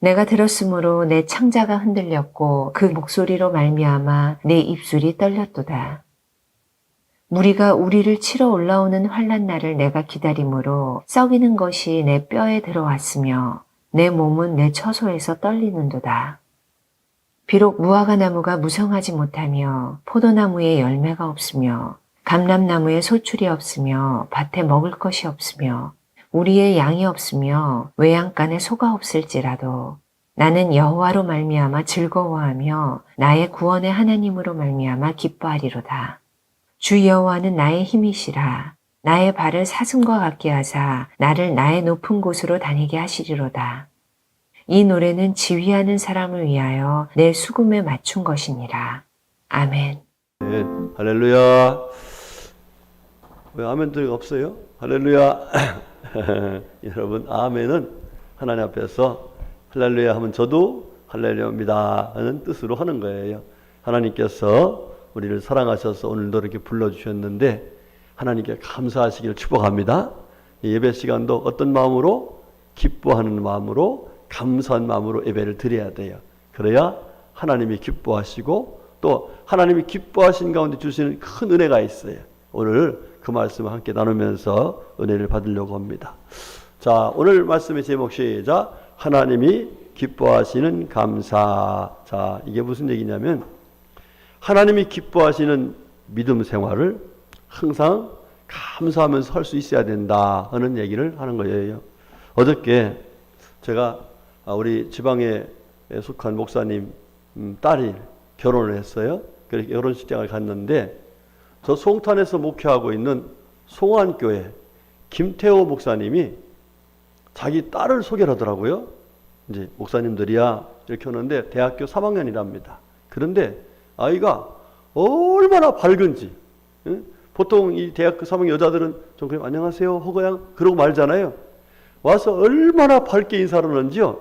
내가 들었으므로 내 창자가 흔들렸고 그 목소리로 말미암아 내 입술이 떨렸도다. 무리가 우리를 치러 올라오는 환난 날을 내가 기다림으로 썩이는 것이 내 뼈에 들어왔으며 내 몸은 내 처소에서 떨리는도다. 비록 무화과나무가 무성하지 못하며 포도나무에 열매가 없으며 감람나무에 소출이 없으며 밭에 먹을 것이 없으며 우리의 양이 없으며 외양간에 소가 없을지라도 나는 여호와로 말미암아 즐거워하며 나의 구원의 하나님으로 말미암아 기뻐하리로다. 주 여호와는 나의 힘이시라. 나의 발을 사슴과 같게 하사 나를 나의 높은 곳으로 다니게 하시리로다. 이 노래는 지휘하는 사람을 위하여 내 수금에 맞춘 것이니라. 아멘. 네, 할렐루야. 왜 아멘들이 없어요? 할렐루야. 여러분, 아멘은 하나님 앞에서 할렐루야 하면 저도 할렐루야입니다 하는 뜻으로 하는 거예요. 하나님께서 우리를 사랑하셔서 오늘도 이렇게 불러주셨는데 하나님께 감사하시기를 축복합니다. 예배 시간도 어떤 마음으로? 기뻐하는 마음으로, 감사한 마음으로 예배를 드려야 돼요. 그래야 하나님이 기뻐하시고 또 하나님이 기뻐하신 가운데 주시는 큰 은혜가 있어요. 오늘 그 말씀을 함께 나누면서 은혜를 받으려고 합니다. 자, 오늘 말씀의 제목 시작. 하나님이 기뻐하시는 감사. 자, 이게 무슨 얘기냐면 하나님이 기뻐하시는 믿음 생활을 항상 감사하면서 할 수 있어야 된다 하는 얘기를 하는 거예요. 어저께 제가 우리 지방에 속한 목사님 딸이 결혼을 했어요. 그래서 결혼식장을 갔는데 저 송탄에서 목회하고 있는 송안교회 김태호 목사님이 자기 딸을 소개를 하더라고요. 이제 목사님들이야 이렇게 오는데 대학교 3학년이랍니다. 그런데 아이가 얼마나 밝은지. 응? 보통 이 대학교 3학년 여자들은 좀 그냥 안녕하세요 허거양 그러고 말잖아요. 와서 얼마나 밝게 인사를 하는지요.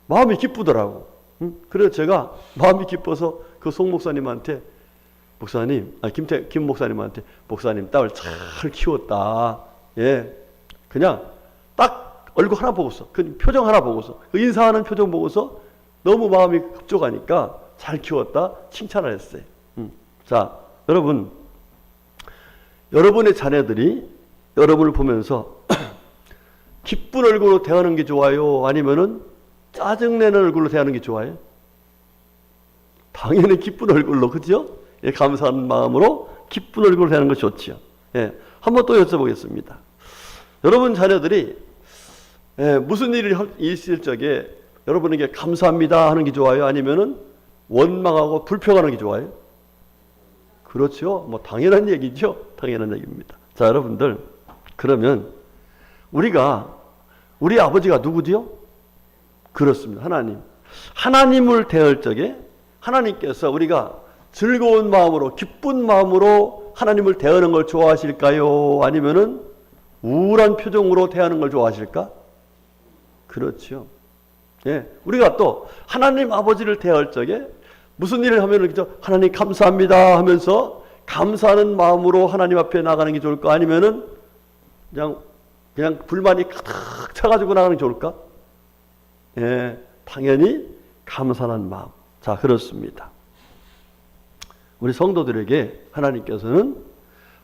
마음이 기쁘더라고. 응? 그래서 제가 마음이 기뻐서 그 송 목사님한테 목사님, 김 목사님한테 목사님 딸을 잘 키웠다. 예, 그냥 딱 얼굴 하나 보고서, 그 표정 하나 보고서, 그 인사하는 표정 보고서 너무 마음이 급족하니까 잘 키웠다 칭찬을 했어요. 자, 여러분, 여러분의 자녀들이 여러분을 보면서 기쁜 얼굴로 대하는 게 좋아요? 아니면은 짜증내는 얼굴로 대하는 게 좋아요? 당연히 기쁜 얼굴로, 그죠? 예, 감사한 마음으로 기쁜 얼굴로 대하는 것이 좋지요. 예, 한번 또 여쭤보겠습니다. 여러분 자녀들이 무슨 일이 있을 적에 여러분에게 감사합니다 하는 게 좋아요? 아니면은 원망하고 불평하는 게 좋아요? 그렇죠. 뭐 당연한 얘기죠. 당연한 얘기입니다. 자, 여러분들, 그러면 우리 아버지가 누구지요? 그렇습니다. 하나님. 하나님을 대할 적에 하나님께서 우리가 즐거운 마음으로, 기쁜 마음으로 하나님을 대하는 걸 좋아하실까요? 아니면은 우울한 표정으로 대하는 걸 좋아하실까? 그렇죠. 예, 우리가 또 하나님 아버지를 대할 적에 무슨 일을 하면은 그죠? 하나님 감사합니다 하면서 감사하는 마음으로 하나님 앞에 나가는 게 좋을까? 아니면은 그냥 불만이 가득 차가지고 나가는 게 좋을까? 예, 당연히 감사한 마음. 자, 그렇습니다. 우리 성도들에게 하나님께서는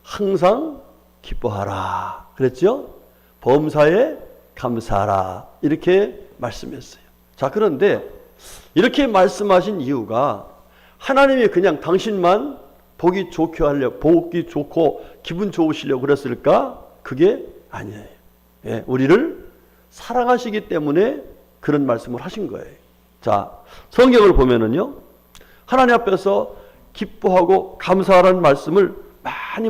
항상 기뻐하라 그랬죠? 범사에 감사하라 이렇게 말씀했어요. 자, 그런데 이렇게 말씀하신 이유가 하나님이 그냥 당신만 보기 좋고 기분 좋으시려고 그랬을까? 그게 아니에요. 예, 우리를 사랑하시기 때문에 그런 말씀을 하신 거예요. 자, 성경을 보면은요, 하나님 앞에서 기뻐하고 감사하라는 말씀을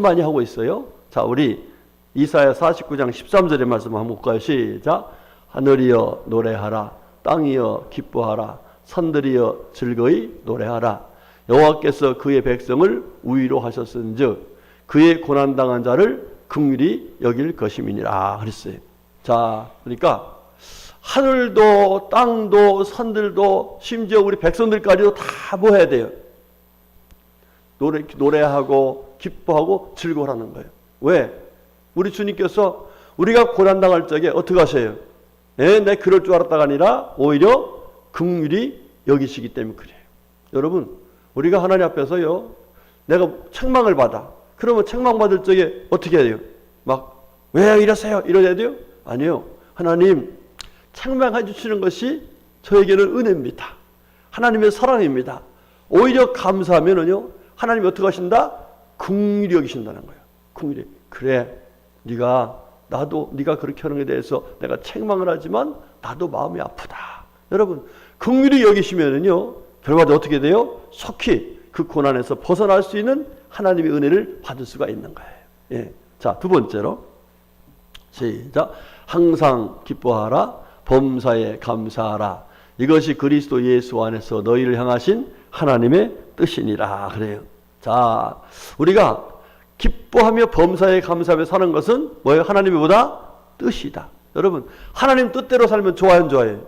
많이 하고 있어요. 자, 우리 이사야 49장 13절의 말씀 한번 볼까요? 시작. 하늘이여 노래하라. 땅이여 기뻐하라. 산들이여 즐거이 노래하라. 여호와께서 그의 백성을 우위로 하셨은즉 그의 고난당한 자를 긍휼히 여길 것임이니라 그랬어요. 자, 그러니까 하늘도 땅도 산들도 심지어 우리 백성들까지도 다 뭐 해야 돼요? 노래하고 기뻐하고 즐거워하는 거예요. 왜? 우리 주님께서 우리가 고난당할 적에 어떻게 하셔요? 내 그럴 줄 알았다가 아니라 오히려 긍휼히 여기시기 때문에 그래요. 여러분, 우리가 하나님 앞에서요, 내가 책망을 받아. 그러면 책망받을 적에 어떻게 해야 돼요? 막, 왜 이러세요? 이러야 돼요? 아니요. 하나님, 책망해 주시는 것이 저에게는 은혜입니다. 하나님의 사랑입니다. 오히려 감사하면은요, 하나님이 어떻게 하신다? 긍휼히 여기신다는 거예요. 긍휼히. 그래, 네가 그렇게 하는 것에 대해서 내가 책망을 하지만 나도 마음이 아프다. 여러분, 긍휼히 여기시면은요, 결과적으로 어떻게 돼요? 속히 그 고난에서 벗어날 수 있는 하나님의 은혜를 받을 수가 있는 거예요. 예. 자, 두 번째로 시작. 항상 기뻐하라. 범사에 감사하라. 이것이 그리스도 예수 안에서 너희를 향하신 하나님의 뜻이니라. 그래요. 자, 우리가 기뻐하며 범사에 감사하며 사는 것은 뭐예요? 하나님의 보다 뜻이다. 여러분, 하나님 뜻대로 살면 좋아요, 안 좋아요?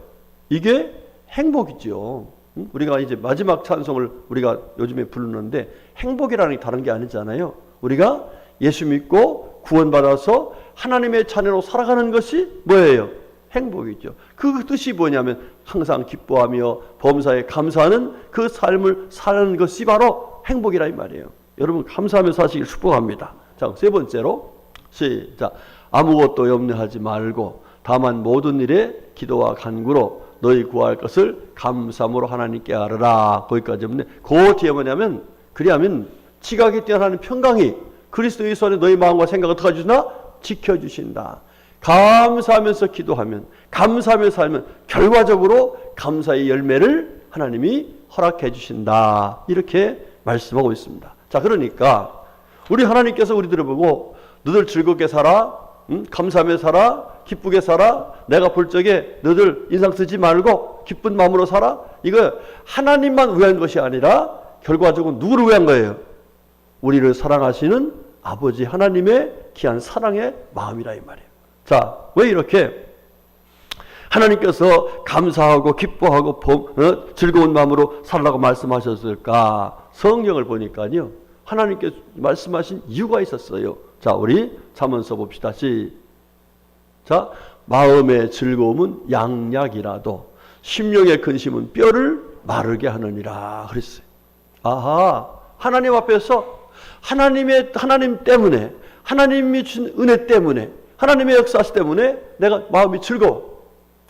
이게 행복이죠. 우리가 이제 마지막 찬송을 우리가 요즘에 부르는데 행복이라는 게 다른 게 아니잖아요. 우리가 예수 믿고 구원받아서 하나님의 자녀로 살아가는 것이 뭐예요? 행복이죠. 그 뜻이 뭐냐면 항상 기뻐하며 범사에 감사하는 그 삶을 사는 것이 바로 행복이라 이 말이에요. 여러분, 감사하며 사시길 축복합니다. 자, 세 번째로 시작. 아무것도 염려하지 말고 다만 모든 일에 기도와 간구로 너희 구할 것을 감사함으로 하나님께 아뢰라. 거기까지 없네. 그 뒤에 뭐냐면, 그리하면 지각에 뛰어나는 평강이 그리스도 예수 안에 너희 마음과 생각을 어떻게 해주나? 지켜주신다. 감사하면서 기도하면, 감사하며 살면 결과적으로 감사의 열매를 하나님이 허락해 주신다. 이렇게 말씀하고 있습니다. 자, 그러니까 우리 하나님께서 우리들을 보고 너들 즐겁게 살아, 감사하며 살아, 기쁘게 살아, 내가 볼 적에 너들 인상 쓰지 말고 기쁜 마음으로 살아. 이거 하나님만 위한 것이 아니라 결과적으로 누구를 위한 거예요? 우리를 사랑하시는 아버지 하나님의 귀한 사랑의 마음이라 이 말이에요. 자, 왜 이렇게 하나님께서 감사하고 기뻐하고 즐거운 마음으로 살라고 말씀하셨을까? 성경을 보니까요, 하나님께서 말씀하신 이유가 있었어요. 자, 우리 잠언서 봅시다. 자, 마음의 즐거움은 양약이라도 심령의 근심은 뼈를 마르게 하느니라 그랬어요. 아하, 하나님 앞에서 하나님 때문에, 하나님이 주신 은혜 때문에, 하나님의 역사시 때문에 내가 마음이 즐거워.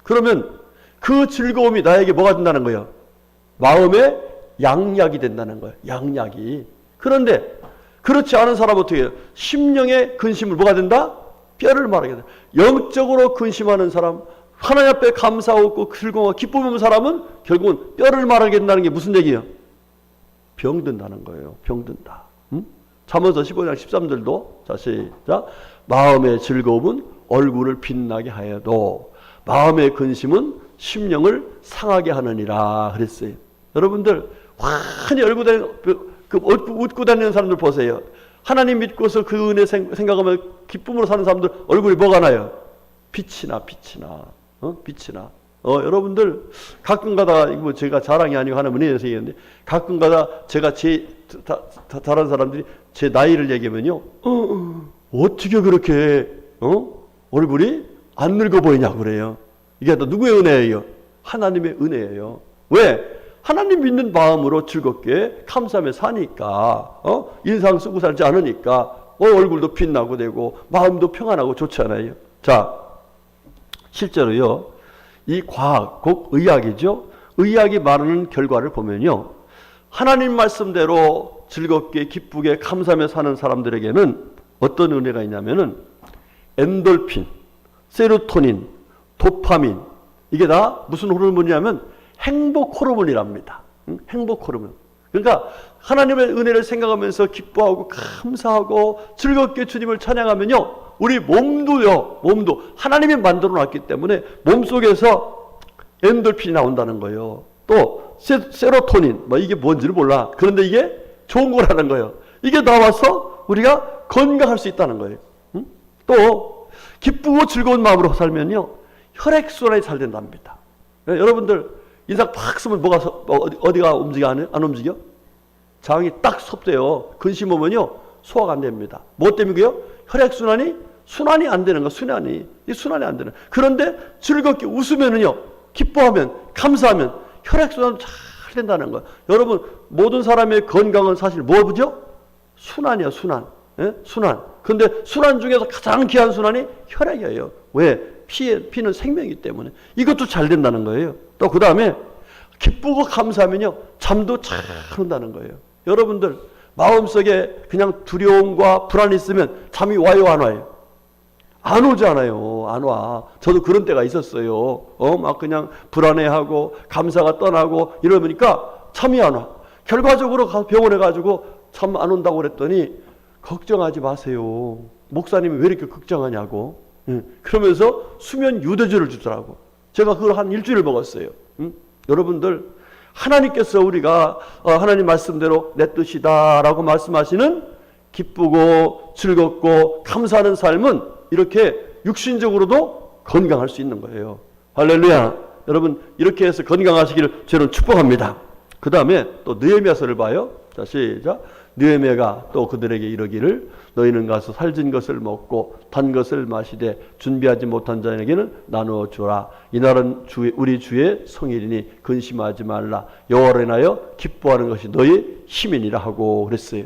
그러면 그 즐거움이 나에게 뭐가 된다는 거예요? 마음의 양약이 된다는 거예요. 양약이. 그런데 그렇지 않은 사람은 어떻게 해요? 심령의 근심을 뭐가 된다? 뼈를 마르게 된다. 영적으로 근심하는 사람, 하나님 앞에 감사하고 즐거워 기쁨 없는 사람은 결국은 뼈를 마르게 된다는 게 무슨 얘기예요? 병든다는 거예요. 병든다. 잠언서 15장 13절도 자, 시작. 마음의 즐거움은 얼굴을 빛나게 하여도 마음의 근심은 심령을 상하게 하느니라 그랬어요. 여러분들 환히 웃고 다니는 사람들 보세요. 하나님 믿고서 그 은혜 생각하면 기쁨으로 사는 사람들 얼굴이 뭐가 나요? 빛이 나. 빛이 나. 여러분들 가끔 가다가 이거 제가 자랑이 아니고 하나님 은혜에서 얘기했는데 가끔 가다 제가 다른 사람들이 제 나이를 얘기하면요, 어떻게 그렇게 얼굴이 안 늙어 보이냐고 그래요. 이게 또 누구의 은혜예요? 하나님의 은혜예요. 왜? 하나님 믿는 마음으로 즐겁게 감사하며 사니까, 인상 쓰고 살지 않으니까 얼굴도 빛나고 되고 마음도 평안하고 좋잖아요. 자, 실제로요, 이 과학, 곧 의학이죠. 의학이 말하는 결과를 보면요, 하나님 말씀대로 즐겁게 기쁘게 감사하며 사는 사람들에게는 어떤 은혜가 있냐면은 엔돌핀, 세로토닌, 도파민, 이게 다 무슨 호르몬이냐면 행복 호르몬이랍니다. 행복 호르몬. 그러니까 하나님의 은혜를 생각하면서 기뻐하고 감사하고 즐겁게 주님을 찬양하면요, 우리 몸도 하나님이 만들어 놨기 때문에 몸속에서 엔돌핀이 나온다는 거예요. 또 세로토닌, 이게 뭔지를 몰라. 그런데 이게 좋은 거라는 거예요. 이게 나와서 우리가 건강할 수 있다는 거예요. 또 기쁘고 즐거운 마음으로 살면요, 혈액순환이 잘 된답니다. 여러분들 인상 팍 쓰면 어디가 움직여? 안 움직여? 장이 딱 섭대요. 근심 오면요, 소화가 안 됩니다. 뭐 때문이고요? 혈액순환이 순환이 안 되는 거. 순환이 안 되는. 그런데 즐겁게 웃으면은요, 기뻐하면, 감사하면 혈액순환 잘 된다는 거예요. 여러분, 모든 사람의 건강은 사실 뭐죠? 순환이야, 순환. 예? 순환. 근데 순환 중에서 가장 귀한 순환이 혈액이에요. 왜? 피는 생명이기 때문에. 이것도 잘 된다는 거예요. 또 그 다음에 기쁘고 감사하면요, 잠도 잘 온다는 거예요. 여러분들, 마음속에 그냥 두려움과 불안이 있으면 잠이 와요, 안 와요? 안 오잖아요. 안 와. 저도 그런 때가 있었어요. 막 그냥 불안해하고 감사가 떠나고 이러니까 잠이 안 와. 결과적으로 가서 병원에 가지고 잠 안 온다고 그랬더니 걱정하지 마세요. 목사님이 왜 이렇게 걱정하냐고. 그러면서 수면 유도제를 주더라고. 제가 그걸 한 일주일 먹었어요. 여러분들, 하나님께서 우리가 하나님 말씀대로 내 뜻이다라고 말씀하시는 기쁘고 즐겁고 감사하는 삶은 이렇게 육신적으로도 건강할 수 있는 거예요. 할렐루야. 여러분, 이렇게 해서 건강하시기를 저는 축복합니다. 그 다음에 또 느헤미야서를 봐요. 자, 시작. 느헤미야가 또 그들에게 이르기를 너희는 가서 살진 것을 먹고 단 것을 마시되 준비하지 못한 자에게는 나누어 주라. 이날은 우리 주의 성일이니 근심하지 말라. 여호와를 인하여 기뻐하는 것이 너희 힘이니라 하고 그랬어요.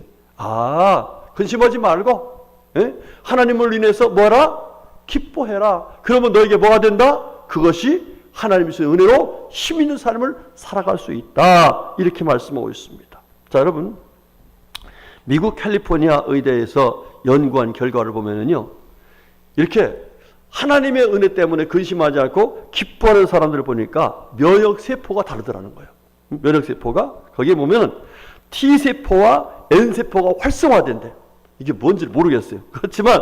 근심하지 말고, 예? 하나님을 인해서 뭐하라? 기뻐해라. 그러면 너에게 뭐가 된다? 그것이 하나님의 은혜로 힘 있는 삶을 살아갈 수 있다. 이렇게 말씀하고 있습니다. 자, 여러분, 미국 캘리포니아 의대에서 연구한 결과를 보면은요, 이렇게 하나님의 은혜 때문에 근심하지 않고 기뻐하는 사람들을 보니까 면역세포가 다르더라는 거예요. 면역세포가 거기에 보면 T세포와 N세포가 활성화된대. 이게 뭔지 모르겠어요. 그렇지만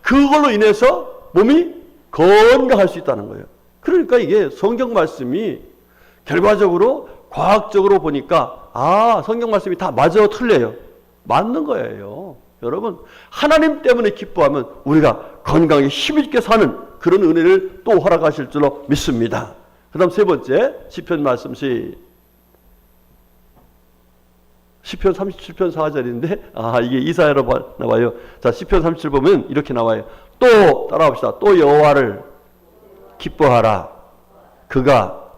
그걸로 인해서 몸이 건강할 수 있다는 거예요. 그러니까 이게 성경 말씀이 결과적으로 과학적으로 보니까 성경 말씀이 다 맞아 틀려요. 맞는 거예요. 여러분, 하나님 때문에 기뻐하면 우리가 건강하게 힘있게 사는 그런 은혜를 또 허락하실 줄로 믿습니다. 그 다음 세 번째 시편 말씀 시편 37편 4절인데 이게 이사야로 나와요. 자, 시편 37 보면 이렇게 나와요. 또 따라합시다. 또 여호와를 기뻐하라. 그가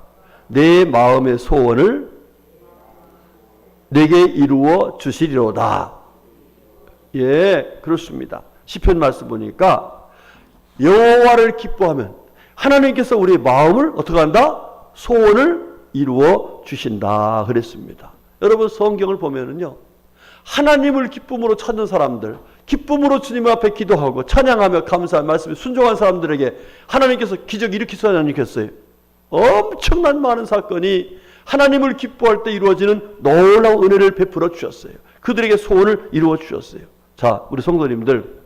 내 마음의 소원을 내게 이루어 주시리로다. 예, 그렇습니다. 시편 말씀 보니까 여호와를 기뻐하면 하나님께서 우리의 마음을 어떻게 한다? 소원을 이루어 주신다 그랬습니다. 여러분, 성경을 보면은요, 하나님을 기쁨으로 찾는 사람들, 기쁨으로 주님 앞에 기도하고 찬양하며 감사한 말씀에 순종한 사람들에게 하나님께서 기적 일으키지 않으셨어요. 엄청난 많은 사건이 하나님을 기뻐할 때 이루어지는 놀라운 은혜를 베풀어 주셨어요. 그들에게 소원을 이루어 주셨어요. 자, 우리 성도님들,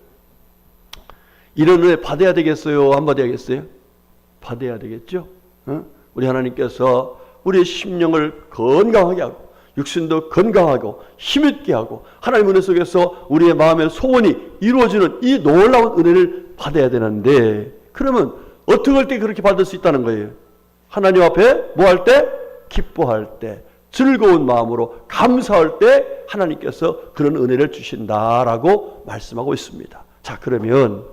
이런 은혜 받아야 되겠어요? 안 받아야겠어요? 받아야 되겠죠? 우리 하나님께서 우리의 심령을 건강하게 하고 육신도 건강하고 힘있게 하고 하나님 은혜 속에서 우리의 마음의 소원이 이루어지는 이 놀라운 은혜를 받아야 되는데, 그러면 어떻게 할 때 그렇게 받을 수 있다는 거예요? 하나님 앞에 뭐 할 때? 기뻐할 때, 즐거운 마음으로 감사할 때 하나님께서 그런 은혜를 주신다라고 말씀하고 있습니다. 자, 그러면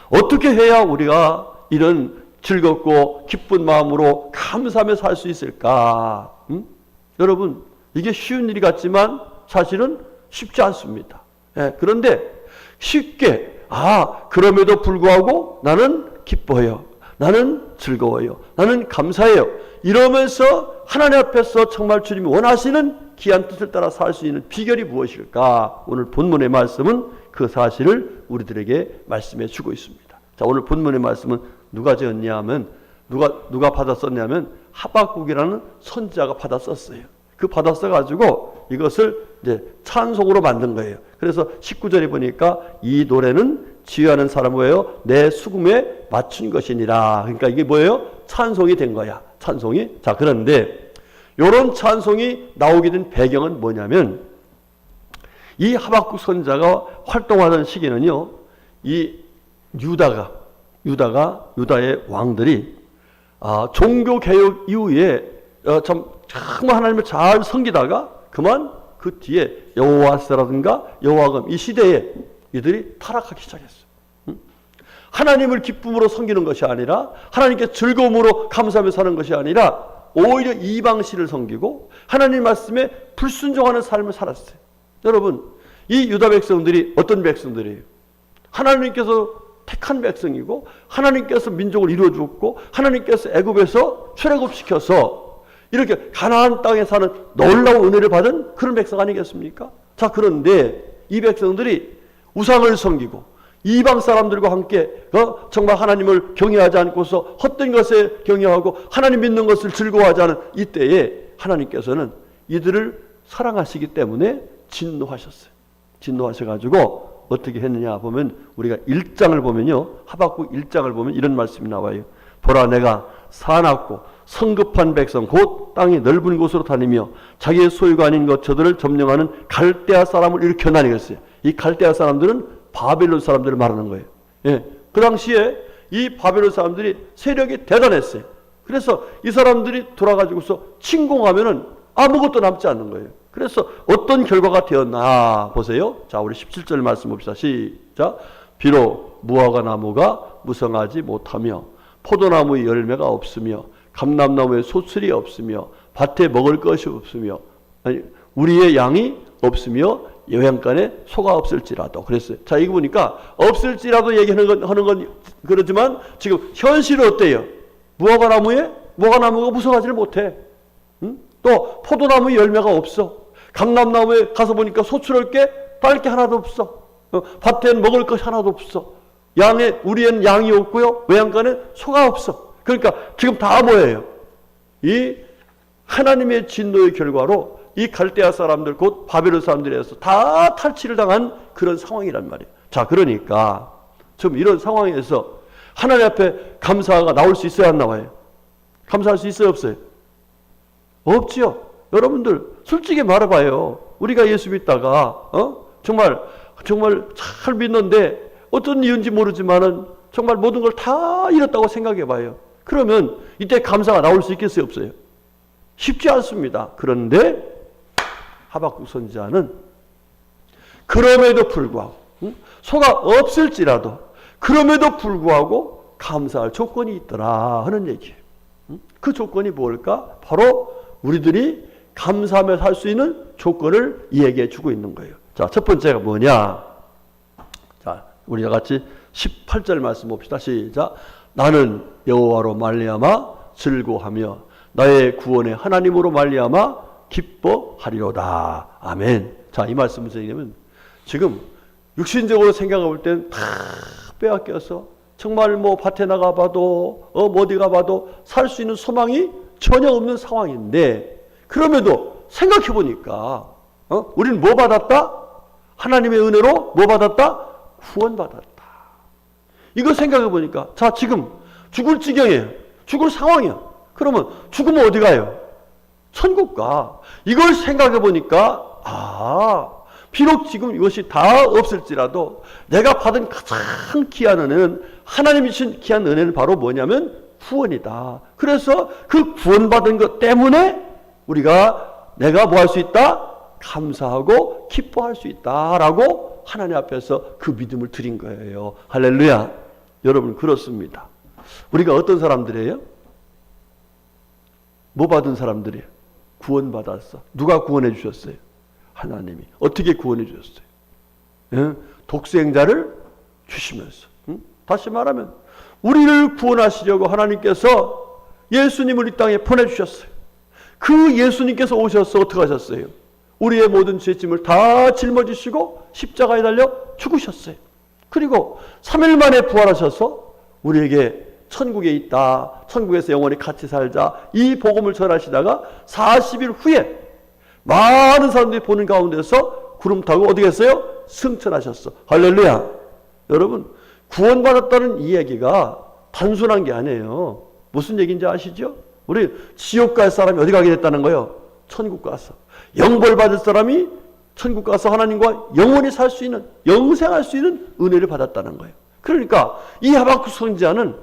어떻게 해야 우리가 이런 즐겁고 기쁜 마음으로 감사하며 살 수 있을까? 여러분, 이게 쉬운 일이 같지만 사실은 쉽지 않습니다. 예, 그런데 쉽게 그럼에도 불구하고 나는 기뻐해요. 나는 즐거워요. 나는 감사해요. 이러면서 하나님 앞에서 정말 주님이 원하시는 귀한 뜻을 따라 살 수 있는 비결이 무엇일까? 오늘 본문의 말씀은 그 사실을 우리들에게 말씀해 주고 있습니다. 자, 오늘 본문의 말씀은 누가 지었냐면 누가 받아 썼냐면 하박국이라는 선지자가 받아 썼어요. 그 받아 써가지고 이것을 이제 찬송으로 만든 거예요. 그래서 19절에 보니까 이 노래는 지휘하는 사람 뭐예요? 내 수금에 맞춘 것이니라. 그러니까 이게 뭐예요? 찬송이 된 거야. 찬송이. 자, 그런데 이런 찬송이 나오게 된 배경은 뭐냐면, 이 하박국 선지자가 활동하던 시기는요, 이 유다의 왕들이 종교 개혁 이후에 정말 하나님을 잘 섬기다가 그만 그 뒤에 여호와스라든가 여호와금 이 시대에 이들이 타락하기 시작했어요. 하나님을 기쁨으로 섬기는 것이 아니라 하나님께 즐거움으로 감사하며 사는 것이 아니라 오히려 이방신을 섬기고 하나님 말씀에 불순종하는 삶을 살았어요. 여러분, 이 유다 백성들이 어떤 백성들이에요? 하나님께서 택한 백성이고 하나님께서 민족을 이루어주었고 하나님께서 애굽에서 출애굽시켜서 이렇게 가나안 땅에 사는 놀라운 은혜를 받은 그런 백성 아니겠습니까? 자, 그런데 이 백성들이 우상을 섬기고 이방 사람들과 함께 정말 하나님을 경외하지 않고서 헛된 것에 경외하고 하나님 믿는 것을 즐거워하지 않은 이때에 하나님께서는 이들을 사랑하시기 때문에 진노하셨어요. 진노하셔가지고 어떻게 했느냐 보면 우리가 1장을 보면요, 하박국 1장을 보면 이런 말씀이 나와요. 보라, 내가 사납고 성급한 백성 곧 땅이 넓은 곳으로 다니며 자기의 소유가 아닌 것 저들을 점령하는 갈대아 사람을 일으켜나니 그랬어요. 이 갈대아 사람들은 바벨론 사람들을 말하는 거예요. 예. 그 당시에 이 바벨론 사람들이 세력이 대단했어요. 그래서 이 사람들이 돌아가지고서 침공하면은 아무것도 남지 않는 거예요. 그래서 어떤 결과가 되었나 보세요. 자, 우리 17절 말씀 봅시다. 시작. 비록 무화과 나무가 무성하지 못하며 포도나무의 열매가 없으며 감람나무에 소출이 없으며 밭에 먹을 것이 없으며 아니, 우리의 양이 없으며 여행간에 소가 없을지라도 그랬어요. 자, 이거 보니까 없을지라도 얘기하는 건 그러지만 지금 현실은 어때요? 무화과나무가 무성하지를 못해. 응? 또 포도나무에 열매가 없어. 감람나무에 가서 보니까 소출할 게 딸 게 하나도 없어. 밭에는 먹을 것이 하나도 없어. 우리에는 양이 없고요. 외양간에 소가 없어. 그러니까 지금 다 뭐예요? 이 하나님의 진노의 결과로 이 갈대아 사람들 곧 바벨론 사람들에서 다 탈취를 당한 그런 상황이란 말이에요. 자, 그러니까 좀 이런 상황에서 하나님 앞에 감사가 나올 수 있어야 안 나와요? 감사할 수 있어요, 없어요? 없지요. 여러분들 솔직히 말해봐요. 우리가 예수 믿다가 정말 잘 믿는데 어떤 이유인지 모르지만은 정말 모든 걸 다 잃었다고 생각해봐요. 그러면 이때 감사가 나올 수 있겠어요, 없어요? 쉽지 않습니다. 그런데 하박국 선지자는 그럼에도 불구하고 소가 없을지라도 그럼에도 불구하고 감사할 조건이 있더라 하는 얘기예요. 그 조건이 뭘까? 바로 우리들이 감사하며 살 수 있는 조건을 얘기해 주고 있는 거예요. 자, 첫 번째가 뭐냐? 자, 우리 같이 18절 말씀 봅시다. 시작. 나는 여호와로 말미암아 즐거워하며 나의 구원의 하나님으로 말미암아 기뻐하리로다. 아멘. 자, 이 말씀은 뭐냐면 지금 육신적으로 생각해 볼 땐 다 빼앗겨서 정말 뭐 밭에 나가봐도 어디 가봐도 살 수 있는 소망이 전혀 없는 상황인데 그럼에도 생각해 보니까 우리는 뭐 받았다? 하나님의 은혜로 뭐 받았다? 구원받았다. 이거 생각해 보니까 자, 지금 죽을 지경이에요. 죽을 상황이야. 그러면 죽으면 어디 가요? 천국 가. 이걸 생각해 보니까 비록 지금 이것이 다 없을지라도 내가 받은 가장 귀한 은혜는 하나님이 주신 귀한 은혜는 바로 뭐냐면 구원이다. 그래서 그 구원받은 것 때문에 내가 뭐 할 수 있다? 감사하고 기뻐할 수 있다라고 하나님 앞에서 그 믿음을 드린 거예요. 할렐루야. 여러분, 그렇습니다. 우리가 어떤 사람들이에요? 뭐 받은 사람들이에요? 구원받았어. 누가 구원해 주셨어요? 하나님이. 어떻게 구원해 주셨어요? 예? 독생자를 주시면서. 다시 말하면 우리를 구원하시려고 하나님께서 예수님을 이 땅에 보내주셨어요. 그 예수님께서 오셔서 어떻게 하셨어요? 우리의 모든 죄짐을 다 짊어지시고 십자가에 달려 죽으셨어요. 그리고 3일 만에 부활하셔서 우리에게 천국에 있다. 천국에서 영원히 같이 살자. 이 복음을 전하시다가 40일 후에 많은 사람들이 보는 가운데서 구름 타고 어디 갔어요? 승천하셨어. 할렐루야. 여러분, 구원받았다는 이 얘기가 단순한 게 아니에요. 무슨 얘기인지 아시죠? 우리 지옥 갈 사람이 어디 가게 됐다는 거예요? 천국 가서. 영벌 받을 사람이 천국 가서 하나님과 영원히 살 수 있는, 영생할 수 있는 은혜를 받았다는 거예요. 그러니까 이 하박국 선지자는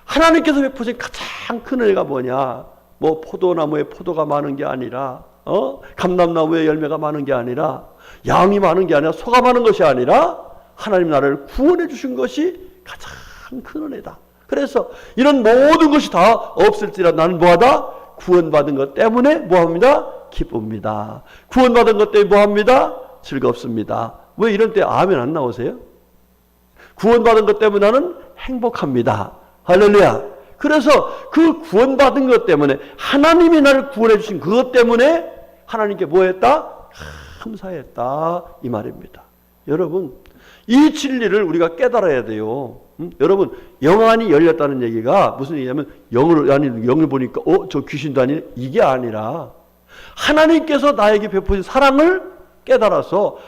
하나님께서 베푸신 가장 큰 은혜가 뭐냐? 뭐 포도나무에 포도가 많은 게 아니라 감람나무에 열매가 많은 게 아니라 양이 많은 게 아니라 소가 많은 것이 아니라 하나님 나라를 구원해 주신 것이 가장 큰 은혜다. 그래서 이런 모든 것이 다 없을지라도 나는 뭐하다? 구원받은 것 때문에 뭐합니다? 기쁩니다. 구원받은 것 때문에 뭐합니다? 즐겁습니다. 왜 이런 때 아멘 안 나오세요? 구원받은 것 때문에 나는 행복합니다. 할렐루야. 그래서 그 구원받은 것 때문에 하나님이 나를 구원해 주신 그것 때문에 하나님께 뭐 했다? 감사했다. 이 말입니다. 여러분, 이 진리를 우리가 깨달아야 돼요. 여러분, 영안이 열렸다는 얘기가 무슨 얘기냐면 영을 보니까 저 귀신도 아니네? 이게 아니라 하나님께서 나에게 베푸신 사랑을 깨달아서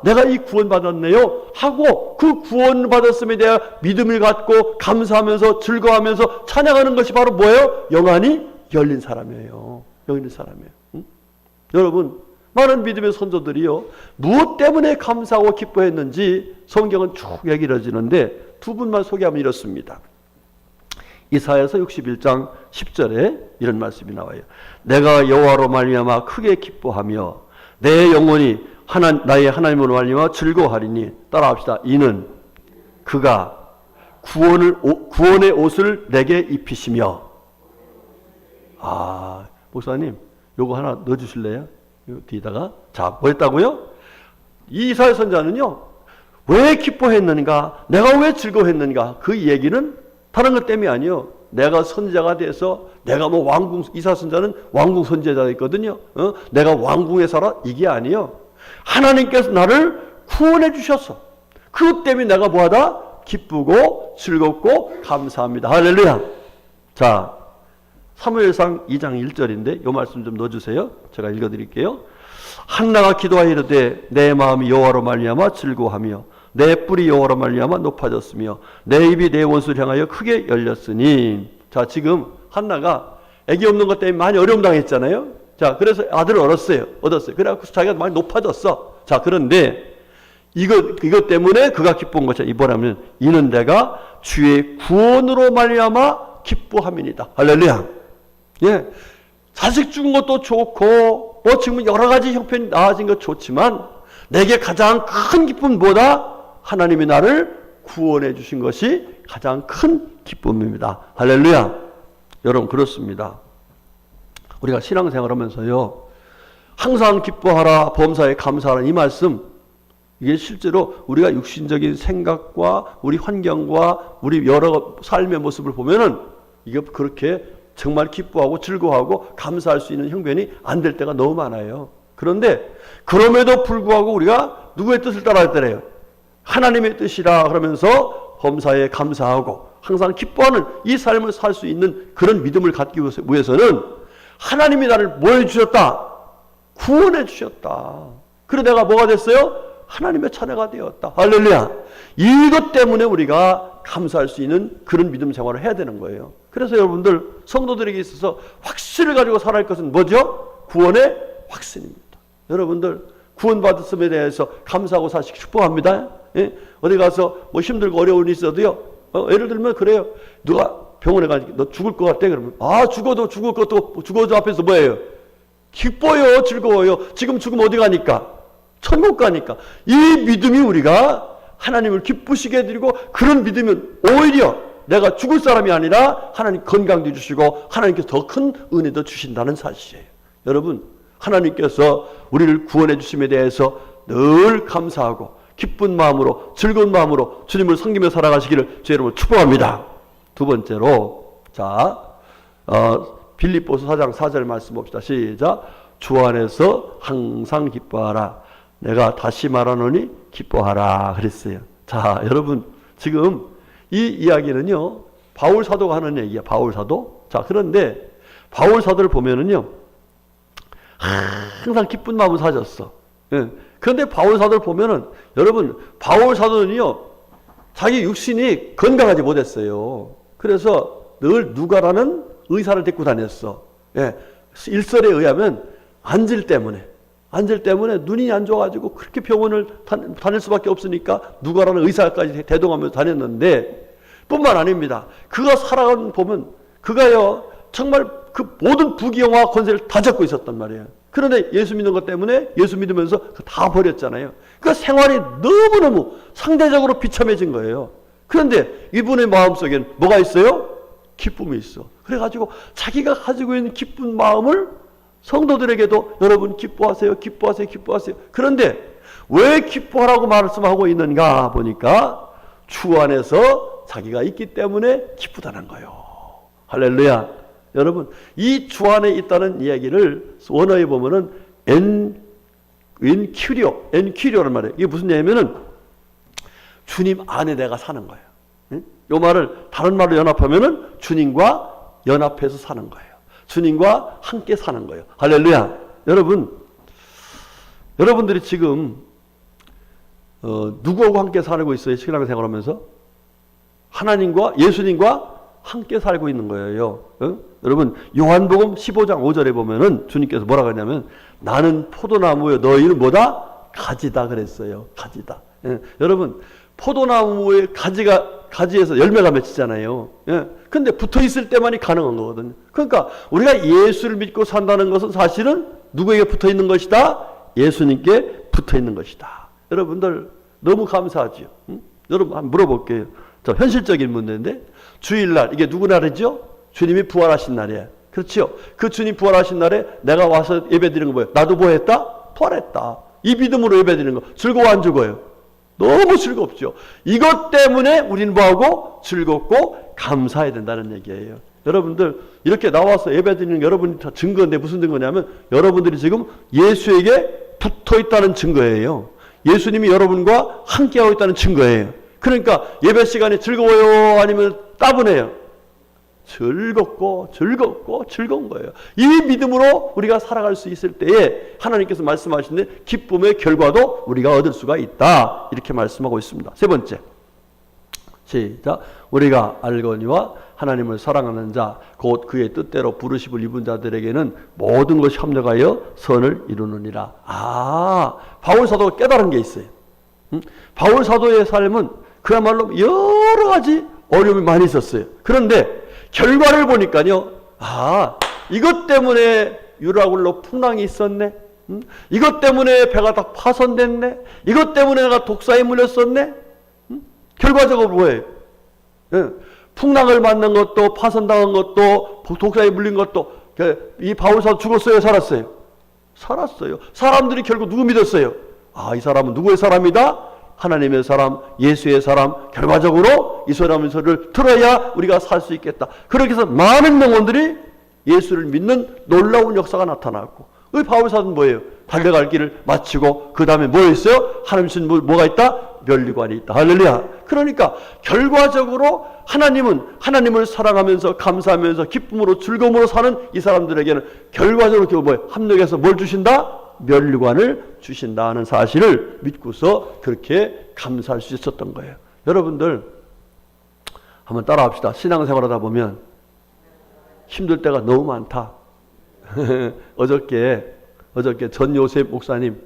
내가 이 구원받았네요 하고 그 구원받았음에 대한 믿음을 갖고 감사하면서 즐거워하면서 찬양하는 것이 바로 뭐예요? 영안이 열린 사람이에요. 열린 사람이에요. 여러분, 많은 믿음의 선조들이요 무엇 때문에 감사하고 기뻐했는지 성경은 쭉 얘기를 해주는데 두 분만 소개하면 이렇습니다. 이사야서 61장 10절에 이런 말씀이 나와요. 내가 여호와로 말미암아 크게 기뻐하며 내 영혼이 나의 하나님으로 말미암아 즐거워하리니, 따라합시다. 이는 그가 구원의 옷을 내게 입히시며. 목사님 요거 하나 넣어주실래요? 뒤에다가. 자, 뭐 했다고요? 이 이사야 선자는요 왜 기뻐했는가, 내가 왜 즐거워했는가, 그 얘기는 다른 것 때문이 아니요, 내가 선지자가 돼서 내가 이사 선자는 왕궁 선지자가 있거든요. 내가 왕궁에 살아, 이게 아니요, 하나님께서 나를 구원해 주셨어. 그것 때문에 내가 뭐하다? 기쁘고 즐겁고 감사합니다. 할렐루야. 자, 사무엘상 2장 1절인데 이 말씀 좀 넣어주세요. 제가 읽어드릴게요. 한나가 기도하여 이르되 내 마음이 여호와로 말미암아 즐거워하며 내 뿔이 여호와로 말미암아 높아졌으며 내 입이 내 원수를 향하여 크게 열렸으니. 자, 지금 한나가 아기 없는 것 때문에 많이 어려움 당했잖아요. 자, 그래서 아들을 얻었어요. 그래갖고 자기가 많이 높아졌어. 자, 그런데 이것 때문에 그가 기쁜 것이 뭐냐면 이는 내가 주의 구원으로 말미암아 기뻐함이니이다. 할렐루야. 예, 자식 죽은 것도 좋고 지금 여러 가지 형편이 나아진 것 좋지만 내게 가장 큰 기쁨은 뭐다? 하나님이 나를 구원해 주신 것이 가장 큰 기쁨입니다. 할렐루야. 여러분, 그렇습니다. 우리가 신앙생활 하면서요 항상 기뻐하라 범사에 감사하라, 이 말씀, 이게 실제로 우리가 육신적인 생각과 우리 환경과 우리 여러 삶의 모습을 보면은 이게 그렇게 정말 기뻐하고 즐거워하고 감사할 수 있는 형편이 안 될 때가 너무 많아요. 그런데 그럼에도 불구하고 우리가 누구의 뜻을 따라야 되래요? 하나님의 뜻이라 그러면서 범사에 감사하고 항상 기뻐하는 이 삶을 살 수 있는 그런 믿음을 갖기 위해서는 하나님이 나를 뭐 해주셨다? 구원해 주셨다. 그래서 내가 뭐가 됐어요? 하나님의 자녀가 되었다. 할렐루야. 이것 때문에 우리가 감사할 수 있는 그런 믿음 생활을 해야 되는 거예요. 그래서 여러분들 성도들에게 있어서 확신을 가지고 살아갈 것은 뭐죠? 구원의 확신입니다. 여러분들 구원받았음에 대해서 감사하고 사시기 축복합니다. 예? 어디 가서 힘들고 어려운 일이 있어도요, 예를 들면 그래요. 누가 병원에 가니까 너 죽을 것 같아 그러면 죽어도 죽을 것도 죽어도 앞에서 뭐예요? 기뻐요, 즐거워요. 지금 죽으면 어디 가니까? 천국 가니까. 이 믿음이 우리가 하나님을 기쁘시게 해드리고, 그런 믿으면 오히려 내가 죽을 사람이 아니라 하나님 건강도 주시고 하나님께서 더 큰 은혜도 주신다는 사실이에요. 여러분, 하나님께서 우리를 구원해 주심에 대해서 늘 감사하고 기쁜 마음으로 즐거운 마음으로 주님을 섬기며 살아가시기를 제 여러분 축복합니다. 두 번째로, 자, 빌립보서 4장 4절 말씀 봅시다. 시작. 주 안에서 항상 기뻐하라. 내가 다시 말하노니 기뻐하라 그랬어요. 자, 여러분, 지금 이 이야기는요 바울 사도가 하는 얘기야. 바울 사도. 자, 그런데 바울 사도를 보면은요 항상 기쁜 마음을 사셨어. 예. 그런데 바울 사도를 보면은, 여러분, 바울 사도는요 자기 육신이 건강하지 못했어요. 그래서 늘 누가라는 의사를 데리고 다녔어. 예. 일설에 의하면 안질 때문에 눈이 안 좋아가지고 그렇게 병원을 다닐 수밖에 없으니까 누가라는 의사까지 대동하면서 다녔는데, 뿐만 아닙니다. 그가 살아가는 보면 그가요 정말 그 모든 부귀영화 권세를 다 잡고 있었단 말이에요. 그런데 예수 믿는 것 때문에 예수 믿으면서 다 버렸잖아요. 그러니까 생활이 너무너무 상대적으로 비참해진 거예요. 그런데 이분의 마음속에는 뭐가 있어요? 기쁨이 있어. 그래가지고 자기가 가지고 있는 기쁜 마음을 성도들에게도 여러분 기뻐하세요, 기뻐하세요, 기뻐하세요. 그런데 왜 기뻐하라고 말씀하고 있는가 보니까 주 안에서 자기가 있기 때문에 기쁘다는 거예요. 할렐루야. 여러분, 이 주 안에 있다는 이야기를 원어에 보면은 엔큐리오란 말이에요. 이게 무슨 얘기냐면은 주님 안에 내가 사는 거예요. 응? 이 말을 다른 말로 연합하면은 주님과 연합해서 사는 거예요. 주님과 함께 사는 거예요. 할렐루야. 여러분들이 지금 누구하고 함께 살고 있어요? 신앙생활하면서 하나님과 예수님과 함께 살고 있는 거예요. 응? 여러분 요한복음 15장 5절에 보면은 주님께서 뭐라고 하냐면 나는 포도나무요 너희는 뭐다? 가지다 그랬어요. 가지다. 예. 여러분 포도나무의 가지에서 열매가 맺히잖아요. 예. 근데 붙어 있을 때만이 가능한 거거든요. 그러니까 우리가 예수를 믿고 산다는 것은 사실은 누구에게 붙어 있는 것이다? 예수님께 붙어 있는 것이다. 여러분들 너무 감사하죠. 응? 여러분 한번 물어볼게요. 저 현실적인 문제인데 주일날 이게 누구 날이죠? 주님이 부활하신 날이에요. 그렇죠? 그 주님 부활하신 날에 내가 와서 예배드리는 거 뭐예요? 나도 뭐 했다? 부활했다. 이 믿음으로 예배드리는 거 즐거워 안 즐거워요? 너무 즐겁죠. 이것 때문에 우리는 뭐하고 즐겁고 감사해야 된다는 얘기예요. 여러분들 이렇게 나와서 예배드리는 여러분이 다 증거인데 무슨 증거냐면 여러분들이 지금 예수에게 붙어 있다는 증거예요. 예수님이 여러분과 함께하고 있다는 증거예요. 그러니까 예배 시간이 즐거워요? 아니면 따분해요? 즐겁고 즐거운 거예요. 이 믿음으로 우리가 살아갈 수 있을 때에 하나님께서 말씀하시는데 기쁨의 결과도 우리가 얻을 수가 있다. 이렇게 말씀하고 있습니다. 세 번째. 시작. 우리가 알거니와 하나님을 사랑하는 자 곧 그의 뜻대로 부르심을 입은 자들에게는 모든 것이 합력하여 선을 이루느니라. 바울 사도가 깨달은 게 있어요. 바울 사도의 삶은 그야말로 여러 가지 어려움이 많이 있었어요. 그런데 결과를 보니까요. 이것 때문에 유라굴로 풍랑이 있었네. 이것 때문에 배가 다 파손됐네. 이것 때문에 내가 독사에 물렸었네. 결과적으로 뭐예요? 풍랑을 맞는 것도 파손당한 것도 독사에 물린 것도 이 바울사도 죽었어요? 살았어요? 살았어요. 사람들이 결국 누구 믿었어요? 이 사람은 누구의 사람이다? 하나님의 사람, 예수의 사람, 결과적으로 이 사람의 소리를 들어야 우리가 살 수 있겠다. 그렇게 해서 많은 영혼들이 예수를 믿는 놀라운 역사가 나타났고, 그 바울사도는 뭐예요? 달려갈 길을 마치고 그 다음에 뭐 있어요? 하나님 신 뭐가 있다? 면류관이 있다. 할렐루야. 그러니까 결과적으로 하나님을 사랑하면서 감사하면서 기쁨으로 즐거움으로 사는 이 사람들에게는 결과적으로 뭐예요? 합력해서 뭘 주신다? 면류관을 주신다는 사실을 믿고서 그렇게 감사할 수 있었던 거예요. 여러분들 한번 따라합시다. 신앙생활하다 보면 힘들 때가 너무 많다. 어저께 전요셉 목사님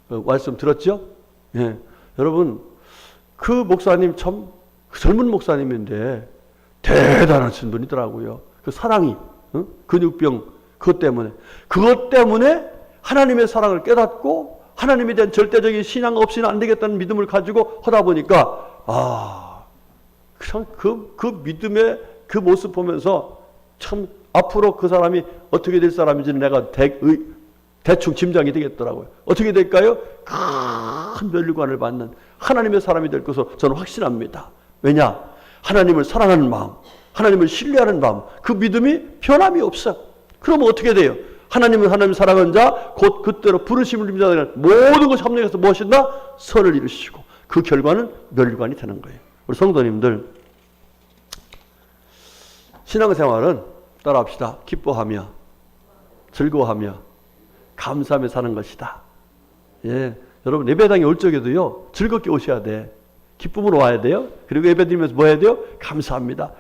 말씀 들었죠? 예. 여러분 그 목사님 참 젊은 목사님인데 대단하신 분이더라고요. 그 사랑이 근육병 그것 때문에 하나님의 사랑을 깨닫고 하나님에 대한 절대적인 신앙 없이는 안 되겠다는 믿음을 가지고 하다 보니까 참 그 믿음의 그 모습 보면서 참 앞으로 그 사람이 어떻게 될 사람인지는 내가 대충 짐작이 되겠더라고요. 어떻게 될까요? 큰 면류관을 받는 하나님의 사람이 될 것을 저는 확신합니다. 왜냐? 하나님을 사랑하는 마음, 하나님을 신뢰하는 마음, 그 믿음이 변함이 없어. 그러면 어떻게 돼요? 하나님은 하나님 사랑하는 자, 곧 그때로 부르심을 입은 자들은 모든 것이 합력해서 무엇인가? 선을 이루시고 그 결과는 면류관이 되는 거예요. 우리 성도님들 신앙생활은 따라합시다. 기뻐하며 즐거워하며 감사하며 사는 것이다. 예, 여러분 예배당에 올 적에도요 즐겁게 오셔야 돼. 기쁨으로 와야 돼요. 그리고 예배드리면서 뭐 해야 돼요? 감사합니다.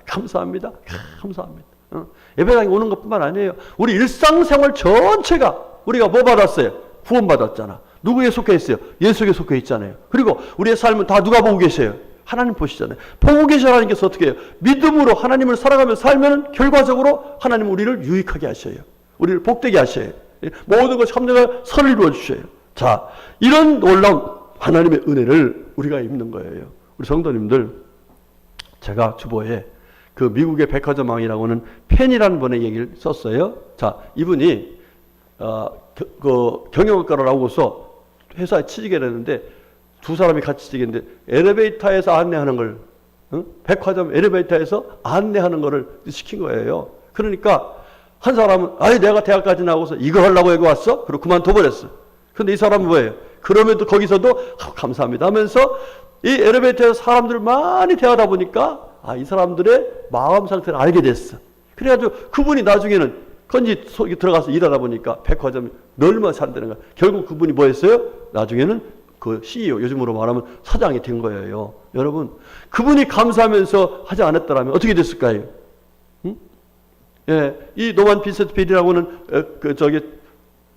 예배당에 오는 것뿐만 아니에요. 우리 일상생활 전체가 우리가 뭐 받았어요? 구원받았잖아. 누구에 속해 있어요? 예수에게 속해 있잖아요. 그리고 우리의 삶은 다 누가 보고 계세요? 하나님 보시잖아요. 보고 계신 하나님께서 어떻게 해요? 믿음으로 하나님을 살아가며 살면 결과적으로 하나님 우리를 유익하게 하셔요. 우리를 복되게 하셔요. 모든 것이 합력하여 선을 이루어 주셔요. 자, 이런 놀라운 하나님의 은혜를 우리가 입는 거예요. 우리 성도님들, 제가 주보에 그 미국의 백화점왕이라고는 펜이라는 분의 얘기를 썼어요. 자, 이분이 그 경영학과를 나오고서 회사에 취직을 했는데 두 사람이 같이 취직했는데 엘리베이터에서 안내하는 걸, 백화점 엘리베이터에서 안내하는 거를 시킨 거예요. 그러니까 한 사람은 아니 내가 대학까지 나오고서 이거 하려고 여기 왔어? 그리고 그만둬버렸어. 근데 이 사람은 뭐예요? 그럼에도 거기서도 감사합니다 하면서 이 엘리베이터에서 사람들 많이 대하다 보니까 이 사람들의 마음 상태를 알게 됐어. 그래가지고 그분이 나중에는 건지 속에 들어가서 일하다 보니까 백화점이 얼마나 잘되는 거야. 결국 그분이 뭐 했어요? 나중에는 그 CEO, 요즘으로 말하면 사장이 된 거예요. 여러분, 그분이 감사하면서 하지 않았더라면 어떻게 됐을까요? 응? 예, 이 노만 빈센트 필이라고는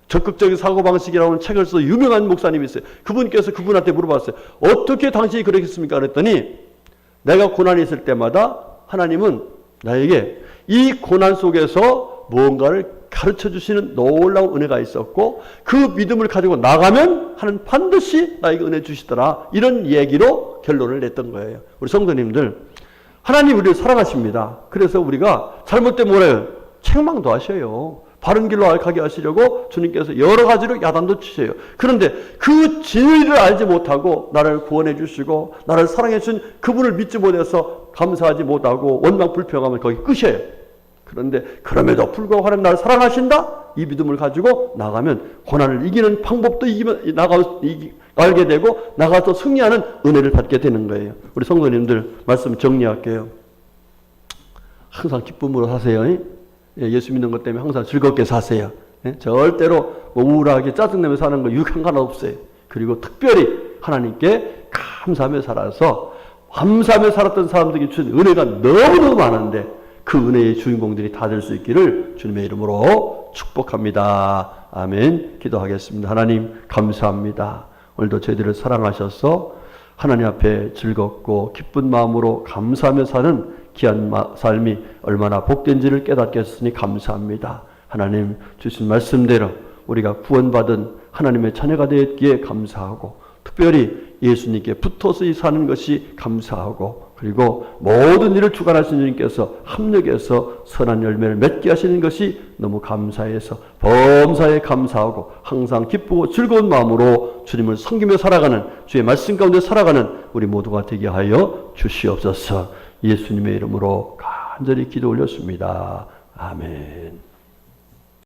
적극적인 사고방식이라는 책을 써 유명한 목사님이 있어요. 그분께서 그분한테 물어봤어요. 어떻게 당신이 그러겠습니까? 그랬더니 내가 고난이 있을 때마다 하나님은 나에게 이 고난 속에서 무언가를 가르쳐 주시는 놀라운 은혜가 있었고 그 믿음을 가지고 나가면 하나님 반드시 나에게 은혜 주시더라. 이런 얘기로 결론을 냈던 거예요. 우리 성도님들, 하나님 우리를 사랑하십니다. 그래서 우리가 잘못되면 뭐래요? 책망도 하셔요. 바른 길로 가게 하시려고 주님께서 여러 가지로 야단도 치세요. 그런데 그 진리를 알지 못하고 나를 구원해 주시고 나를 사랑해 주신 그분을 믿지 못해서 감사하지 못하고 원망 불평하면 거기 끝이에요. 그런데 그럼에도 불구하고 하나님 나를 사랑하신다? 이 믿음을 가지고 나가면 고난을 이기는 방법도 알게 되고 나가서 승리하는 은혜를 받게 되는 거예요. 우리 성도님들 말씀 정리할게요. 항상 기쁨으로 사세요. 예수 믿는 것 때문에 항상 즐겁게 사세요. 절대로 우울하게 짜증내며 사는 거 유익한 거 하나 없어요. 그리고 특별히 하나님께 감사하며 살아서 감사하며 살았던 사람들이 주신 은혜가 너무너무 많은데 그 은혜의 주인공들이 다 될 수 있기를 주님의 이름으로 축복합니다. 아멘. 기도하겠습니다. 하나님 감사합니다. 오늘도 저희들을 사랑하셔서 하나님 앞에 즐겁고 기쁜 마음으로 감사하며 사는 귀한 삶이 얼마나 복된지를 깨닫게 하셨으니 감사합니다. 하나님 주신 말씀대로 우리가 구원받은 하나님의 자녀가 되었기에 감사하고 특별히 예수님께 붙어서 사는 것이 감사하고 그리고 모든 일을 주관하시는 주님께서 합력해서 선한 열매를 맺게 하시는 것이 너무 감사해서 범사에 감사하고 항상 기쁘고 즐거운 마음으로 주님을 섬기며 살아가는 주의 말씀 가운데 살아가는 우리 모두가 되게 하여 주시옵소서. 예수님의 이름으로 간절히 기도 올렸습니다. 아멘.